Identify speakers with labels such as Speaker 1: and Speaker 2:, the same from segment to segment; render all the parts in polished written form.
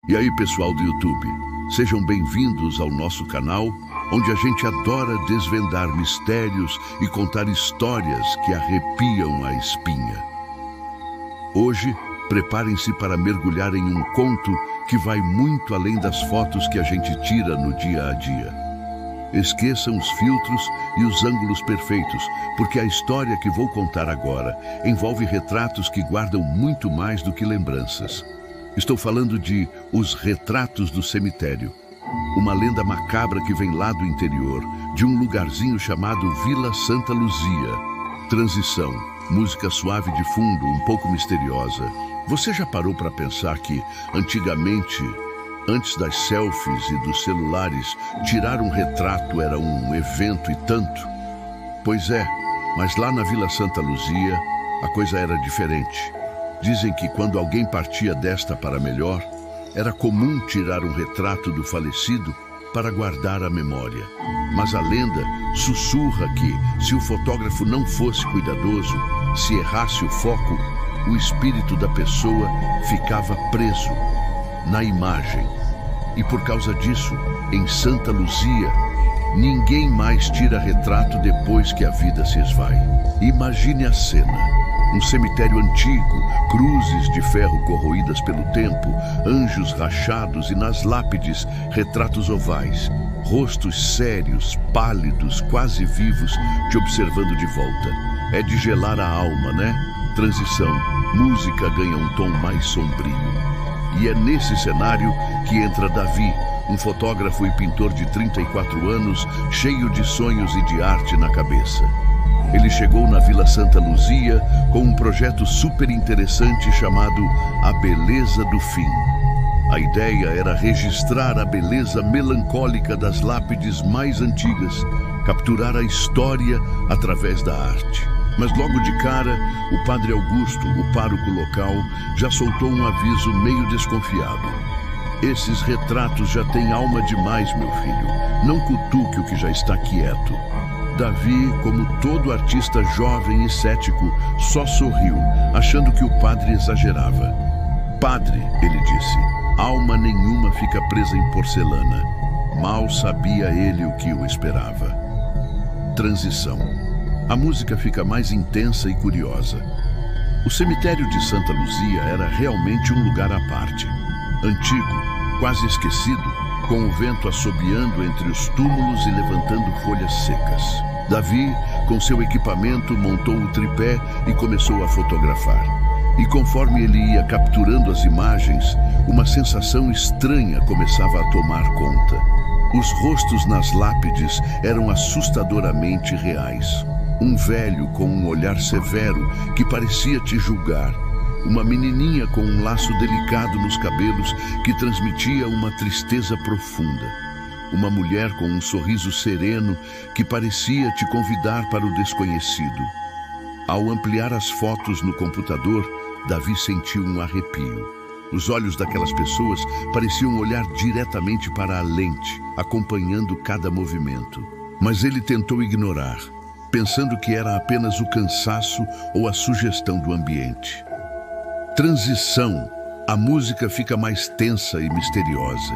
Speaker 1: E aí, pessoal do YouTube, sejam bem-vindos ao nosso canal, onde a gente adora desvendar mistérios e contar histórias que arrepiam a espinha. Hoje, preparem-se para mergulhar em um conto que vai muito além das fotos que a gente tira no dia a dia. Esqueçam os filtros e os ângulos perfeitos, porque a história que vou contar agora envolve retratos que guardam muito mais do que lembranças. Estou falando de Os Retratos do Cemitério, uma lenda macabra que vem lá do interior, de um lugarzinho chamado Vila Santa Luzia. Transição, música suave de fundo, um pouco misteriosa. Você já parou para pensar que, antigamente, antes das selfies e dos celulares, tirar um retrato era um evento e tanto? Pois é, mas lá na Vila Santa Luzia, a coisa era diferente. Dizem que quando alguém partia desta para melhor, era comum tirar um retrato do falecido para guardar a memória. Mas a lenda sussurra que, se o fotógrafo não fosse cuidadoso, se errasse o foco, o espírito da pessoa ficava preso na imagem. E por causa disso, em Santa Luzia, ninguém mais tira retrato depois que a vida se esvai. Imagine a cena. Um cemitério antigo, cruzes de ferro corroídas pelo tempo, anjos rachados e nas lápides retratos ovais, rostos sérios, pálidos, quase vivos, te observando de volta. É de gelar a alma, né? Transição, música ganha um tom mais sombrio. E é nesse cenário que entra Davi, um fotógrafo e pintor de 34 anos, cheio de sonhos e de arte na cabeça. Ele chegou na Vila Santa Luzia com um projeto super interessante chamado A Beleza do Fim. A ideia era registrar a beleza melancólica das lápides mais antigas, capturar a história através da arte. Mas logo de cara, o padre Augusto, o pároco local, já soltou um aviso meio desconfiado. Esses retratos já têm alma demais, meu filho. Não cutuque o que já está quieto. Davi, como todo artista jovem e cético, só sorriu, achando que o padre exagerava. Padre, ele disse, alma nenhuma fica presa em porcelana. Mal sabia ele o que o esperava. Transição. A música fica mais intensa e curiosa. O cemitério de Santa Luzia era realmente um lugar à parte. Antigo, quase esquecido, com o vento assobiando entre os túmulos e levantando folhas secas. Davi, com seu equipamento, montou o tripé e começou a fotografar. E conforme ele ia capturando as imagens, uma sensação estranha começava a tomar conta. Os rostos nas lápides eram assustadoramente reais. Um velho com um olhar severo que parecia te julgar. Uma menininha com um laço delicado nos cabelos que transmitia uma tristeza profunda. Uma mulher com um sorriso sereno que parecia te convidar para o desconhecido. Ao ampliar as fotos no computador, Davi sentiu um arrepio. Os olhos daquelas pessoas pareciam olhar diretamente para a lente, acompanhando cada movimento. Mas ele tentou ignorar, pensando que era apenas o cansaço ou a sugestão do ambiente. Transição. A música fica mais tensa e misteriosa.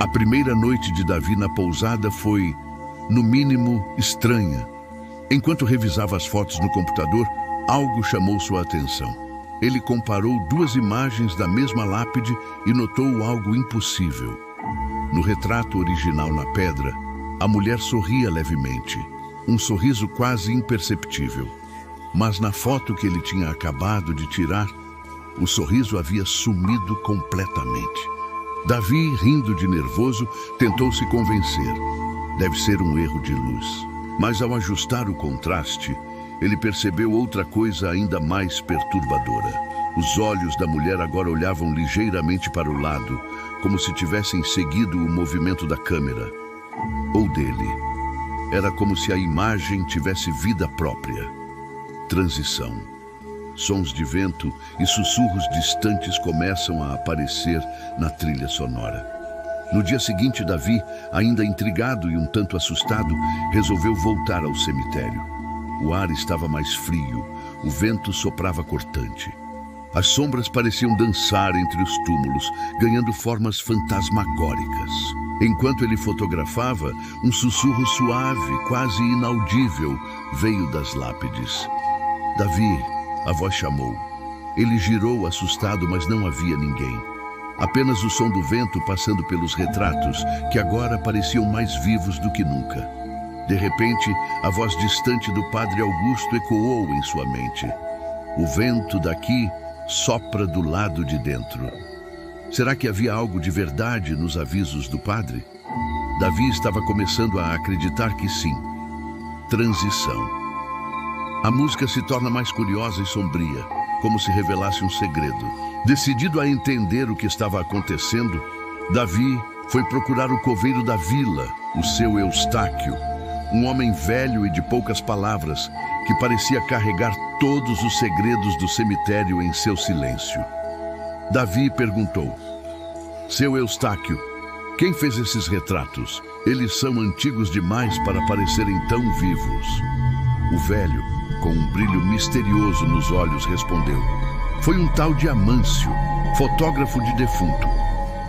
Speaker 1: A primeira noite de Davi na pousada foi, no mínimo, estranha. Enquanto revisava as fotos no computador, algo chamou sua atenção. Ele comparou duas imagens da mesma lápide e notou algo impossível. No retrato original na pedra, a mulher sorria levemente, um sorriso quase imperceptível. Mas na foto que ele tinha acabado de tirar, o sorriso havia sumido completamente. Davi, rindo de nervoso, tentou se convencer. Deve ser um erro de luz. Mas ao ajustar o contraste, ele percebeu outra coisa ainda mais perturbadora. Os olhos da mulher agora olhavam ligeiramente para o lado, como se tivessem seguido o movimento da câmera. Ou dele. Era como se a imagem tivesse vida própria. Transição. Sons de vento e sussurros distantes começam a aparecer na trilha sonora. No dia seguinte, Davi, ainda intrigado e um tanto assustado, resolveu voltar ao cemitério. O ar estava mais frio, o vento soprava cortante. As sombras pareciam dançar entre os túmulos, ganhando formas fantasmagóricas. Enquanto ele fotografava, um sussurro suave, quase inaudível, veio das lápides. Davi, a voz chamou. Ele girou assustado, mas não havia ninguém. Apenas o som do vento passando pelos retratos, que agora pareciam mais vivos do que nunca. De repente, a voz distante do padre Augusto ecoou em sua mente. O vento daqui sopra do lado de dentro. Será que havia algo de verdade nos avisos do padre? Davi estava começando a acreditar que sim. Transição. A música se torna mais curiosa e sombria, como se revelasse um segredo. Decidido a entender o que estava acontecendo, Davi foi procurar o coveiro da vila, o seu Eustáquio, um homem velho e de poucas palavras, que parecia carregar todos os segredos do cemitério em seu silêncio. Davi perguntou: Seu Eustáquio, quem fez esses retratos? Eles são antigos demais para parecerem tão vivos. O velho, com um brilho misterioso nos olhos, respondeu: Foi um tal de Amâncio, fotógrafo de defunto.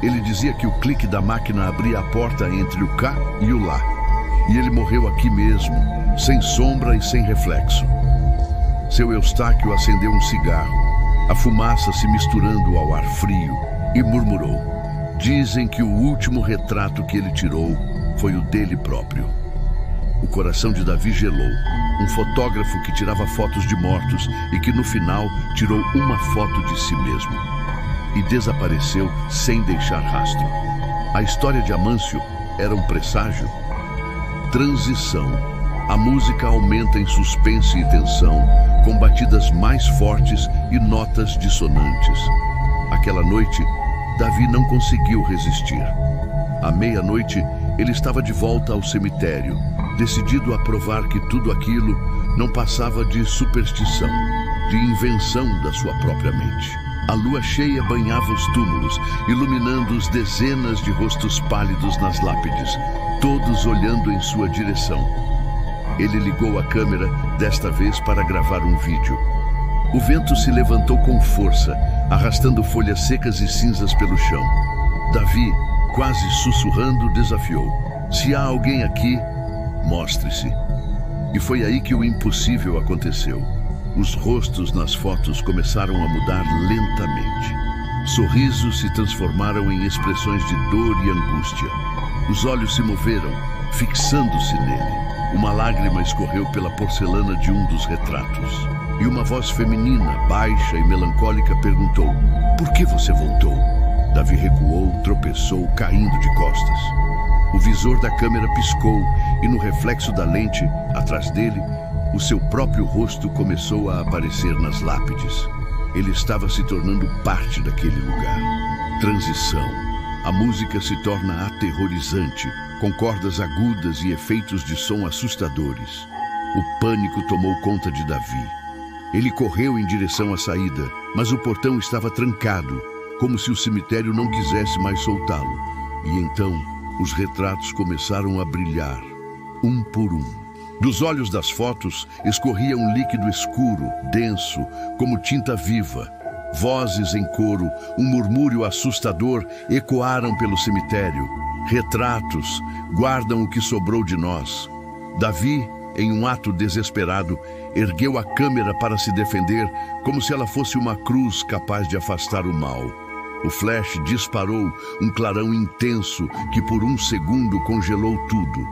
Speaker 1: Ele dizia que o clique da máquina abria a porta entre o cá e o lá. E ele morreu aqui mesmo, sem sombra e sem reflexo. Seu Eustáquio acendeu um cigarro, a fumaça se misturando ao ar frio, e murmurou: Dizem que o último retrato que ele tirou foi o dele próprio. O coração de Davi gelou. Um fotógrafo que tirava fotos de mortos e que no final tirou uma foto de si mesmo. E desapareceu sem deixar rastro. A história de Amâncio era um presságio. Transição. A música aumenta em suspense e tensão, com batidas mais fortes e notas dissonantes. Aquela noite, Davi não conseguiu resistir. À meia-noite, ele estava de volta ao cemitério, decidido a provar que tudo aquilo não passava de superstição, de invenção da sua própria mente. A lua cheia banhava os túmulos, iluminando os dezenas de rostos pálidos nas lápides, todos olhando em sua direção. Ele ligou a câmera, desta vez para gravar um vídeo. O vento se levantou com força, arrastando folhas secas e cinzas pelo chão. Davi, quase sussurrando, desafiou: Se há alguém aqui, mostre-se. E foi aí que o impossível aconteceu. Os rostos nas fotos começaram a mudar lentamente. Sorrisos se transformaram em expressões de dor e angústia. Os olhos se moveram, fixando-se nele. Uma lágrima escorreu pela porcelana de um dos retratos. E uma voz feminina, baixa e melancólica, perguntou: Por que você voltou? Davi recuou, tropeçou, caindo de costas. O visor da câmera piscou e no reflexo da lente, atrás dele, o seu próprio rosto começou a aparecer nas lápides. Ele estava se tornando parte daquele lugar. Transição. A música se torna aterrorizante, com cordas agudas e efeitos de som assustadores. O pânico tomou conta de Davi. Ele correu em direção à saída, mas o portão estava trancado, como se o cemitério não quisesse mais soltá-lo. E então, os retratos começaram a brilhar, um por um. Dos olhos das fotos escorria um líquido escuro, denso, como tinta viva. Vozes em coro, um murmúrio assustador ecoaram pelo cemitério. Retratos guardam o que sobrou de nós. Davi, em um ato desesperado, ergueu a câmera para se defender, como se ela fosse uma cruz capaz de afastar o mal. O flash disparou um clarão intenso que por um segundo congelou tudo.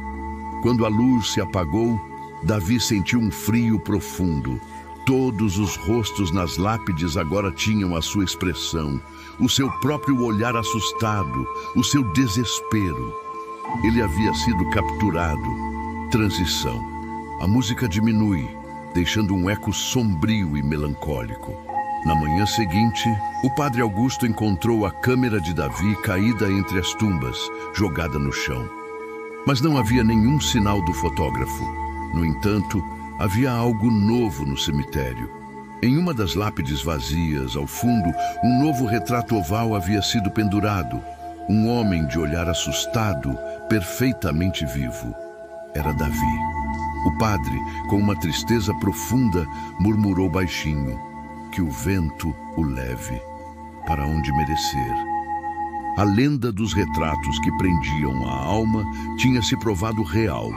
Speaker 1: Quando a luz se apagou, Davi sentiu um frio profundo. Todos os rostos nas lápides agora tinham a sua expressão, o seu próprio olhar assustado, o seu desespero. Ele havia sido capturado. Transição. A música diminui, deixando um eco sombrio e melancólico. Na manhã seguinte, o padre Augusto encontrou a câmera de Davi caída entre as tumbas, jogada no chão. Mas não havia nenhum sinal do fotógrafo. No entanto, havia algo novo no cemitério. Em uma das lápides vazias, ao fundo, um novo retrato oval havia sido pendurado. Um homem de olhar assustado, perfeitamente vivo. Era Davi. O padre, com uma tristeza profunda, murmurou baixinho: que o vento o leve para onde merecer. A lenda dos retratos que prendiam a alma tinha se provado real,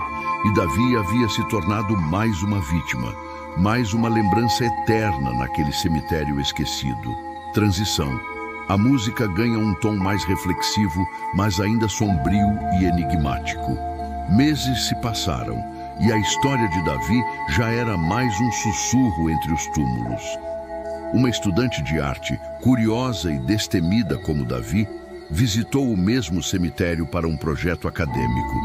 Speaker 1: e Davi havia se tornado mais uma vítima, mais uma lembrança eterna naquele cemitério esquecido. Transição. A música ganha um tom mais reflexivo, mas ainda sombrio e enigmático. Meses se passaram, e a história de Davi já era mais um sussurro entre os túmulos. Uma estudante de arte, curiosa e destemida como Davi, visitou o mesmo cemitério para um projeto acadêmico.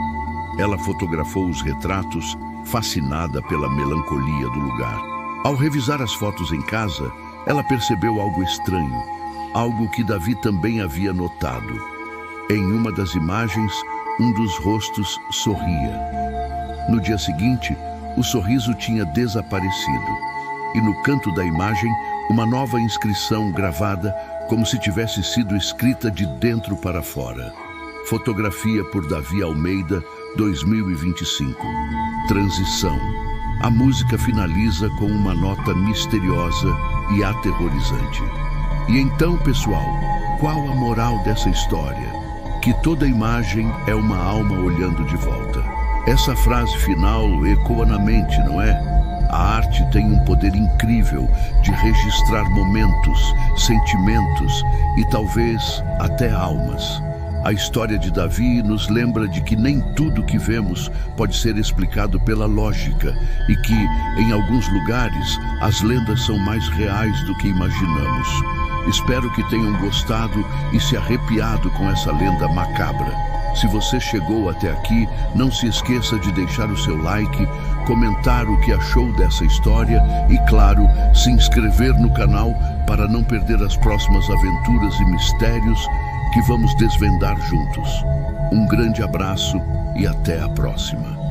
Speaker 1: Ela fotografou os retratos, fascinada pela melancolia do lugar. Ao revisar as fotos em casa, ela percebeu algo estranho, algo que Davi também havia notado. Em uma das imagens, um dos rostos sorria. No dia seguinte, o sorriso tinha desaparecido, e no canto da imagem, uma nova inscrição gravada como se tivesse sido escrita de dentro para fora. Fotografia por Davi Almeida, 2025. Transição. A música finaliza com uma nota misteriosa e aterrorizante. E então, pessoal, qual a moral dessa história? Que toda imagem é uma alma olhando de volta. Essa frase final ecoa na mente, não é? A arte tem um poder incrível de registrar momentos, sentimentos e talvez até almas. A história de Davi nos lembra de que nem tudo que vemos pode ser explicado pela lógica e que, em alguns lugares, as lendas são mais reais do que imaginamos. Espero que tenham gostado e se arrepiado com essa lenda macabra. Se você chegou até aqui, não se esqueça de deixar o seu like, comentar o que achou dessa história e, claro, se inscrever no canal para não perder as próximas aventuras e mistérios que vamos desvendar juntos. Um grande abraço e até a próxima.